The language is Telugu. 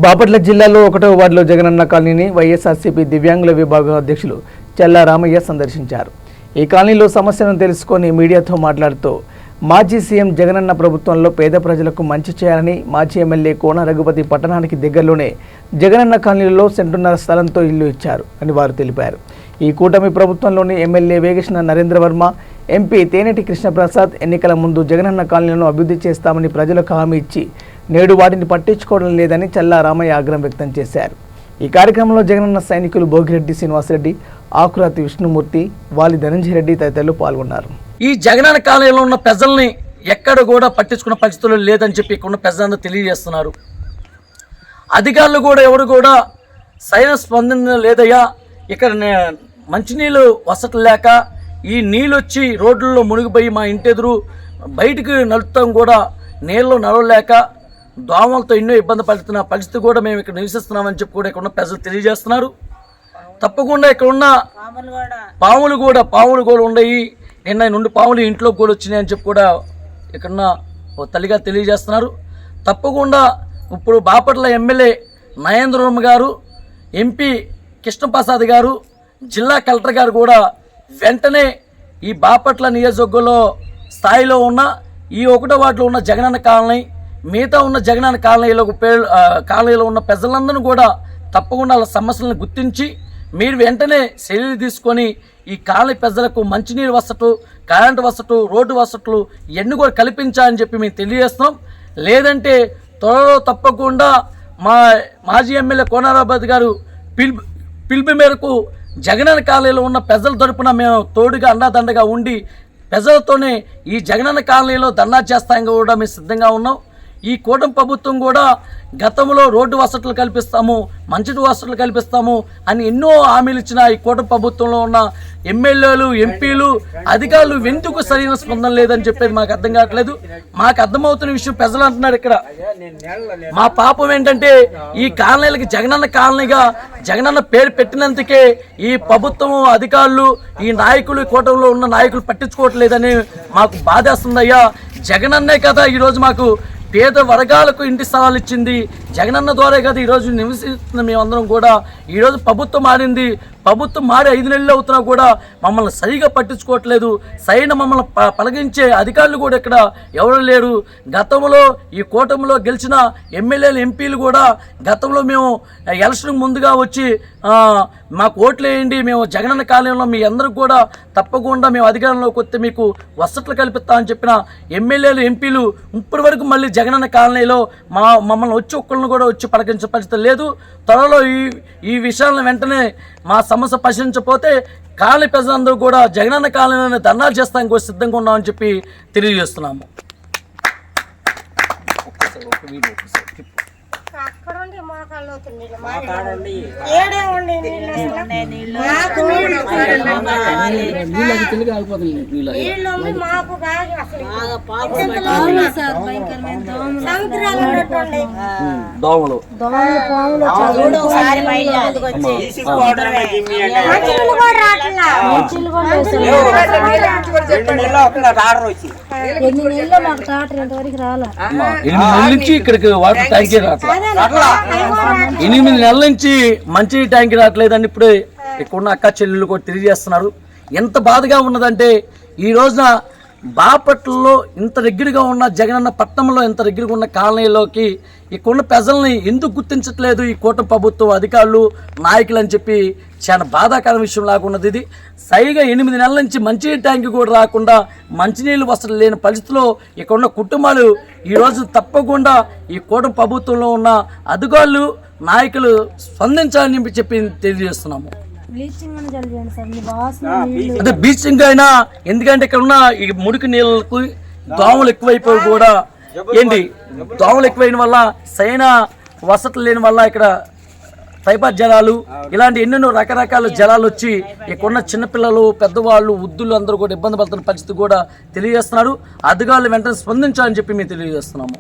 బాపట్ల జిల్లాలో 1వ వార్డులో జగనన్న కాలనీని వైఎస్ఆర్సీపీ దివ్యాంగుల విభాగం అధ్యక్షులు చల్లా రామయ్య సందర్శించారు. ఈ కాలనీలో సమస్యలను తెలుసుకొని మీడియాతో మాట్లాడుతూ మాజీ సీఎం జగనన్న ప్రభుత్వంలో పేద ప్రజలకు మంచి చేయాలని మాజీ ఎమ్మెల్యే కోన రఘుపతి పట్టణానికి దగ్గరలోనే జగనన్న కాలనీలో సెంటున్నర స్థలంతో ఇల్లు ఇచ్చారు అని వారు తెలిపారు. ఈ కూటమి ప్రభుత్వంలోని ఎమ్మెల్యే వేగేశ్న నరేంద్ర వర్మ, ఎంపీ తేనెటి కృష్ణప్రసాద్ ఎన్నికల ముందు జగనన్న కాలనీలను అభివృద్ధి చేస్తామని ప్రజలకు హామీ ఇచ్చి నేడు వాటిని పట్టించుకోవడం లేదని చల్లా రామయ్య ఆగ్రహం వ్యక్తం చేశారు. ఈ కార్యక్రమంలో జగనన్న సైనికులు భోగిరెడ్డి శ్రీనివాసరెడ్డి, ఆకురాతి విష్ణుమూర్తి, వాలి ధనంజయ రెడ్డి తదితరులు పాల్గొన్నారు. ఈ జగనన్న కాలనీలో ఉన్న ప్రజల్ని ఎక్కడ కూడా పట్టించుకున్న పరిస్థితులు లేదని చెప్పి ఇక్కడ ఉన్న ప్రజలందరూ తెలియజేస్తున్నారు. అధికారులు కూడా ఎవరు కూడా సరైన స్పందన లేదయ్యా, ఇక్కడ మంచినీళ్ళు వసతి లేక ఈ నీళ్ళు వచ్చి రోడ్లలో మునిగిపోయి మా ఇంటి ఎదురు బయటికి నడుపుతాం కూడా నీళ్ళు నడవలేక దోమలతో ఎన్నో ఇబ్బంది పడుతున్న పరిస్థితి కూడా మేము ఇక్కడ నివసిస్తున్నామని చెప్పి కూడా ఇక్కడ ఉన్న ప్రజలు తెలియజేస్తున్నారు. తప్పకుండా ఇక్కడ ఉన్న పాములు కూడా ఉన్నాయి. నిన్న నుండి పాములు ఇంట్లోకి కూడా వచ్చినాయి అని చెప్పి కూడా ఇక్కడున్న తల్లిగా తెలియజేస్తున్నారు. తప్పకుండా ఇప్పుడు బాపట్ల ఎమ్మెల్యే నరేంద్ర వర్మ గారు, ఎంపీ కృష్ణప్రసాద్ గారు, జిల్లా కలెక్టర్ గారు కూడా వెంటనే ఈ బాపట్ల నియోజకవర్గంలో స్థాయిలో ఉన్న ఈ 1వ వార్డులో ఉన్న జగనన్న కాలనీ, మిగతా ఉన్న జగనన్న కాలనీలో ఉన్న ప్రజలందరూ కూడా తప్పకుండా వాళ్ళ సమస్యలను గుర్తించి మీరు వెంటనే చర్యలు తీసుకొని ఈ కాలనీ ప్రజలకు మంచినీరు వసతులు, కరెంటు వసతులు, రోడ్డు వసతులు ఇవన్నీ కూడా కల్పించాలని చెప్పి మేము తెలియజేస్తున్నాం. లేదంటే త్వరలో తప్పకుండా మాజీ ఎమ్మెల్యే కోన రఘుపతి గారు పిలుపు మేరకు జగనన్న కాలనీలో ఉన్న ప్రజల తరపున మేము తోడుగా అండాదండగా ఉండి ప్రజలతోనే ఈ జగనన్న కాలనీలో ధర్నా చేస్తానికి కూడా మేము సిద్ధంగా ఉన్నాం. ఈ కూటమి ప్రభుత్వం కూడా గతంలో రోడ్డు వసతులు కల్పిస్తాము, మంచిటి వసతులు కల్పిస్తాము అని ఎన్నో హామీలు ఇచ్చిన ఈ కూటమి ప్రభుత్వంలో ఉన్న ఎమ్మెల్యేలు, ఎంపీలు, అధికారులు ఎందుకు సరైన స్పందన లేదని చెప్పేది మాకు అర్థం కావట్లేదు. మాకు అర్థమవుతున్న విషయం ప్రజలు అంటున్నారు. ఇక్కడ మా పాపం ఏంటంటే ఈ కాలనీలకి జగనన్న కాలనీగా జగనన్న పేరు పెట్టినందుకే ఈ ప్రభుత్వం, అధికారులు, ఈ నాయకులు, ఈ కూటమిలో ఉన్న నాయకులు పట్టించుకోవట్లేదని మాకు బాధేస్తుందయ్యా. జగనన్నే కదా ఈరోజు మాకు పేద వర్గాలకు ఇంటి స్థలాలు ఇచ్చింది, జగనన్న ద్వారా కదా ఈరోజు నివసిస్తున్న మేమందరం కూడా. ఈరోజు ప్రభుత్వం మారింది, ప్రభుత్వం మారి 5 నెలలు అవుతున్నా కూడా మమ్మల్ని సరిగా పట్టించుకోవట్లేదు. సరైన మమ్మల్ని పలగించే అధికారులు కూడా ఇక్కడ ఎవరు లేరు. గతంలో ఈ కూటమిలో గెలిచిన ఎమ్మెల్యేలు, ఎంపీలు కూడా గతంలో మేము ఎలక్షన్ ముందుగా వచ్చి మాకు ఓట్లు వేయండి, మేము జగనన్న కాలనీలో మీ అందరికి కూడా తప్పకుండా మేము అధికారంలోకి వస్తే మీకు వసతులు కల్పిస్తామని చెప్పిన ఎమ్మెల్యేలు, ఎంపీలు ఇప్పటి వరకు మళ్ళీ జగనన్న కాలనీలో మమ్మల్ని వచ్చి ఒక్కళ్ళని కూడా వచ్చి పలకించే పరిస్థితి లేదు. త్వరలో ఈ విషయాలను వెంటనే మా సమస్య పరిశీలించకపోతే కాలనీ ప్రజలందరూ కూడా జగనన్న కాలనీలోనే ధర్నాలు చేస్తానికి కూడా సిద్ధంగా ఉన్నామని చెప్పి తెలియజేస్తున్నాము. దోమలు నుంచి ఇక్కడికి వాటర్ ట్యాంకీ రావట్లేదు. 8 నెలల నుంచి మంచి ట్యాంకీ రావట్లేదని ఇప్పుడే ఇక్కడున్న అక్క చెల్లెళ్ళు కూడా తెలియజేస్తున్నారు. ఎంత బాధగా ఉన్నదంటే ఈ రోజున బాపట్లలో ఇంత దగ్గరగా ఉన్న జగనన్న పట్టణంలో ఇంత దగ్గరగా ఉన్న కాలనీలోకి ఇక్కడున్న ప్రజల్ని ఎందుకు గుర్తించట్లేదు ఈ కూటమి ప్రభుత్వం, అధికారులు, నాయకులు అని చెప్పి చాలా బాధాకర విషయం లాగా ఉన్నది. ఇది సరిగా 8 నెలల నుంచి మంచినీటి ట్యాంక్ కూడా రాకుండా మంచినీళ్ళు వసతులు లేని పరిస్థితిలో ఇక్కడున్న కుటుంబాలు ఈరోజు తప్పకుండా ఈ కూటమి ప్రభుత్వంలో ఉన్న అధికారులు, నాయకులు స్పందించాలని చెప్పి తెలియజేస్తున్నాము. అదే బ్లీచింగ్ అయినా, ఎందుకంటే ఇక్కడ ఉన్న ఈ మురికి నీళ్ళకు దోమలు ఎక్కువైపోయి కూడా దోమలు ఎక్కువైన వల్ల సరైన వసతులు లేని వల్ల ఇక్కడ టైఫాయిడ్ జ్వరాలు ఇలాంటి ఎన్నెన్నో రకరకాల జ్వరాలు వచ్చి ఇక్కడున్న చిన్నపిల్లలు, పెద్దవాళ్ళు, వృద్ధులు అందరూ కూడా ఇబ్బంది పడుతున్న పరిస్థితి కూడా తెలియజేస్తున్నారు. అధికారులు వెంటనే స్పందించాలని చెప్పి మేము తెలియజేస్తున్నాము.